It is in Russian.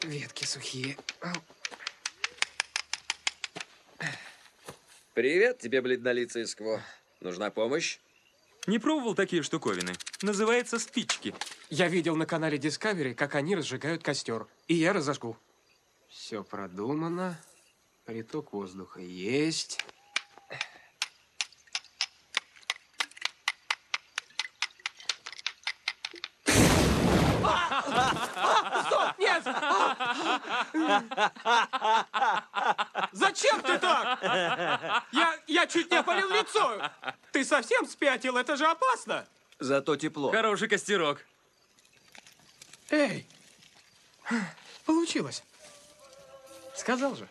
Ветки сухие. Привет тебе, бледнолицый скво. Нужна помощь? Не пробовал такие штуковины? Называется спички. Я видел на канале Discovery, как они разжигают костер. И я разожгу. Все продумано. Приток воздуха есть. Стоп! Нет! Зачем ты так? Я чуть не опалил лицо. Ты совсем спятил? Это же опасно. Зато тепло. Хороший костерок. Эй! Получилось. Сказал же.